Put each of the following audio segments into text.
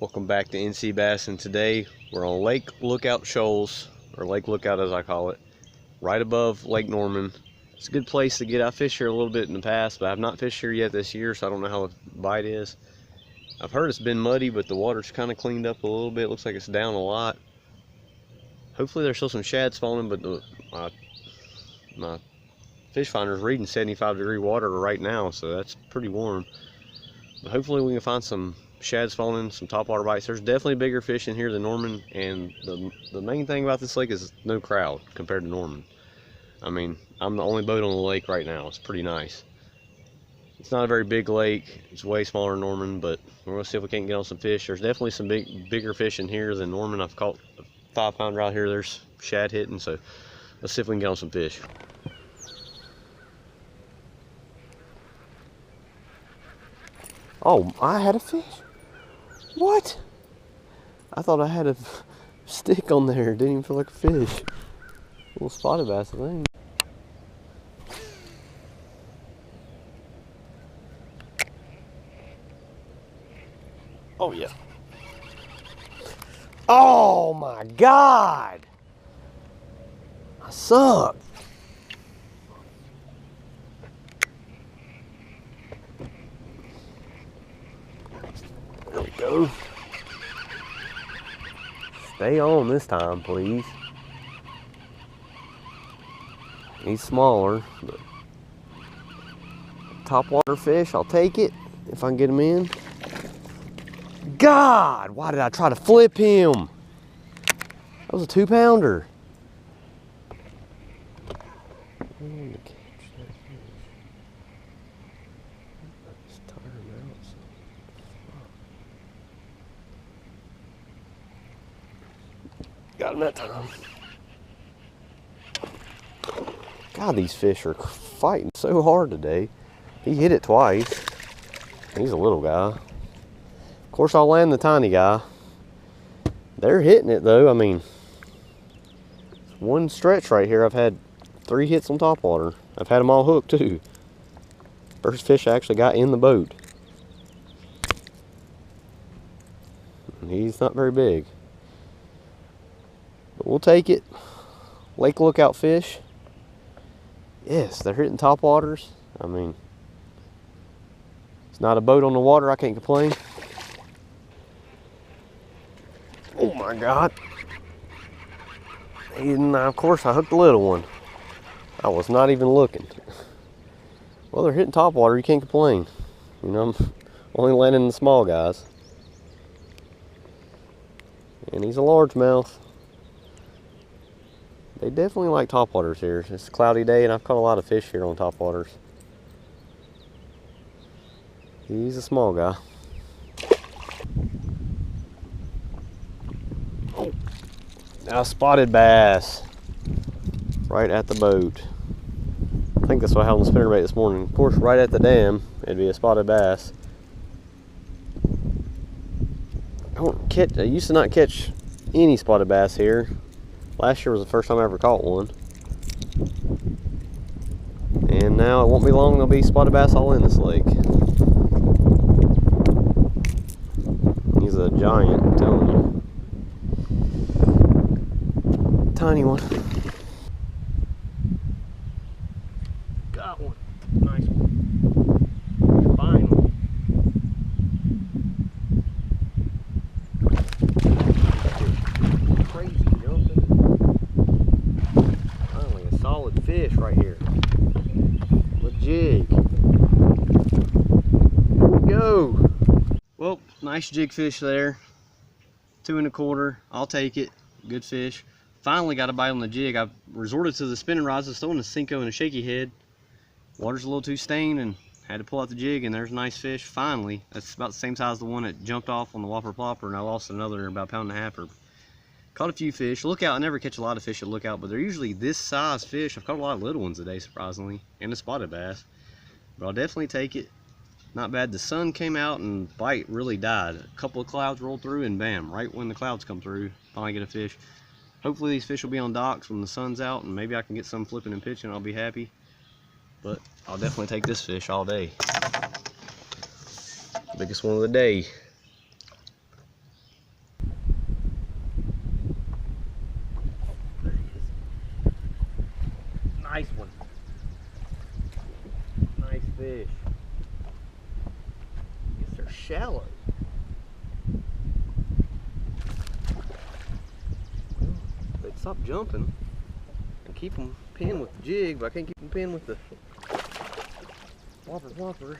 Welcome back to NC Bass, and today we're on Lake Lookout Shoals, or Lake Lookout as I call it, right above Lake Norman. It's a good place to get. I fished here a little bit in the past, but I've not fished here yet this year, so I don't know how the bite is. I've heard it's been muddy, but the water's kind of cleaned up a little bit. It looks like it's down a lot. Hopefully there's still some shad spawning, but my fish finder's reading 75-degree water right now, so that's pretty warm. But hopefully we can find some shad spawning, some topwater bites. There's definitely bigger fish in here than Norman, and the main thing about this lake is no crowd compared to Norman. I mean, I'm the only boat on the lake right now. It's pretty nice. It's not a very big lake. It's way smaller than Norman, but we're gonna see if we can't get on some fish. There's definitely some bigger fish in here than Norman. I've caught a 5-pounder out here. There's shad hitting, so let's see if we can get on some fish. Oh, I had a fish. What? I thought I had a stick on there. It didn't even feel like a fish. A little spotted bass, I think. Oh, yeah. Oh, my God. I suck. There we go. Stay on this time, please. He's smaller, but topwater fish, I'll take it if I can get him in. God, why did I try to flip him? That was a 2-pounder. Got him that time. God, these fish are fighting so hard today. He hit it twice. He's a little guy. Of course, I'll land the tiny guy. They're hitting it though. I mean, one stretch right here, I've had 3 hits on topwater. I've had them all hooked too. First fish I actually got in the boat. He's not very big. But we'll take it. Lake Lookout fish. Yes, they're hitting topwaters. I mean, it's not a boat on the water. I can't complain. Oh my God. And of course I hooked the little one. I was not even looking. Well, they're hitting topwater. You can't complain. You know, I'm only landing the small guys. And he's a largemouth. They definitely like topwaters here. It's a cloudy day and I've caught a lot of fish here on topwaters. He's a small guy. Oh, now spotted bass right at the boat. I think that's what I had on the spinnerbait this morning. Of course, right at the dam, it'd be a spotted bass. I used to not catch any spotted bass here. Last year was the first time I ever caught one. And now it won't be long, there'll be spotted bass all in this lake. He's a giant, I'm telling you. Tiny one. Got one. Nice one. Finally. Crazy jumping. Finally, a solid fish right here. With jig. Go. Well, nice jig fish there. 2 1/4. I'll take it. Good fish. Finally got a bite on the jig. I've resorted to the spinning rods. I was throwing a Cinco and a shaky head. Water's a little too stained and had to pull out the jig, and there's a nice fish. Finally, that's about the same size as the one that jumped off on the whopper plopper, and I lost another about 1.5 pounds. Caught a few fish. Lookout, I never catch a lot of fish at Lookout, but they're usually this size fish. I've caught a lot of little ones today, surprisingly, and a spotted bass. But I'll definitely take it. Not bad. The sun came out and bite really died. A couple of clouds rolled through and bam, right when the clouds come through, finally get a fish. Hopefully these fish will be on docks when the sun's out, and maybe I can get some flipping and pitching. I'll be happy. But I'll definitely take this fish all day. Biggest one of the day. Nice one. Nice fish. Guess they're shallow. They'd stop jumping and keep them pinned with the jig, but I can't keep them pinned with the plopper.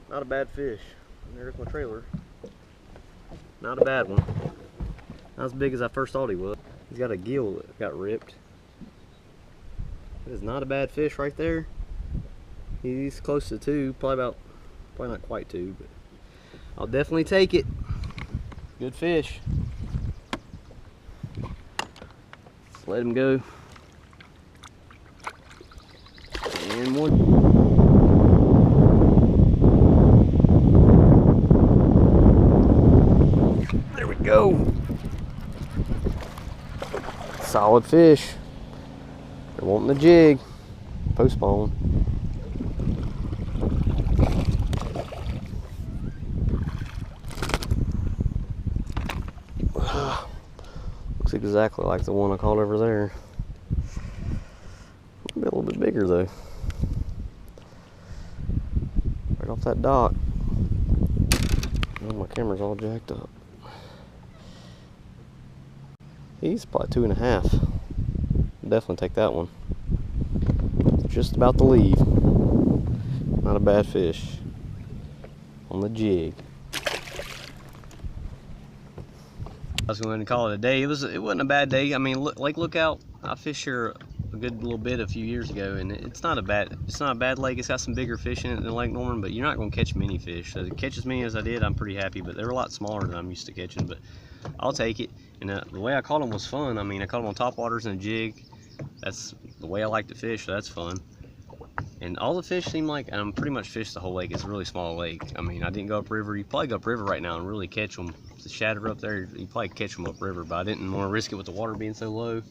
Not a bad fish. And there's my trailer. Not a bad one. Not as big as I first thought he was. He's got a gill that got ripped. That is not a bad fish right there. He's close to 2, probably not quite 2, but I'll definitely take it. Good fish. Let's let him go. And one. There we go. Solid fish. They're wanting the jig. Postpone. Looks exactly like the one I caught over there. Maybe a little bit bigger though. Right off that dock. Oh, my camera's all jacked up. He's probably 2.5. Definitely take that one. Just about to leave. Not a bad fish. On the jig. I was going to call it a day. It wasn't a bad day. I mean, Lake Lookout, I fished here a good little bit a few years ago, and it's not a bad lake. It's got some bigger fish in it than Lake Norman, but you're not going to catch many fish. So to catch as many as I did, I'm pretty happy. But they're a lot smaller than I'm used to catching. But I'll take it. And the way I caught them was fun. I mean, I caught them on topwaters and a jig. That's the way I like to fish. So that's fun. And all the fish seem like, and I'm pretty much fished the whole lake. It's a really small lake. I mean, I didn't go upriver. You probably go upriver right now and really catch them. The shatter up there, you probably catch them upriver, but I didn't want to risk it with the water being so low.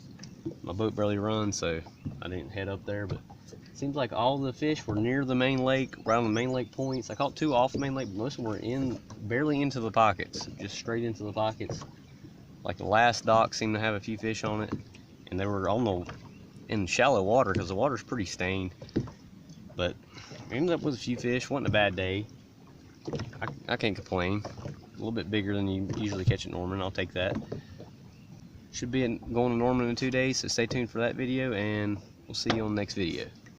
My boat barely runs, so I didn't head up there. But it seems like all the fish were near the main lake, around the main lake points. I caught 2 off the main lake, but most of them were barely into the pockets, just straight into the pockets. Like the last dock seemed to have a few fish on it, and they were in shallow water because the water's pretty stained. But I ended up with a few fish. Wasn't a bad day. I can't complain. A little bit bigger than you usually catch at Norman. I'll take that. Should be going to Norman in 2 days, so stay tuned for that video, and we'll see you on the next video.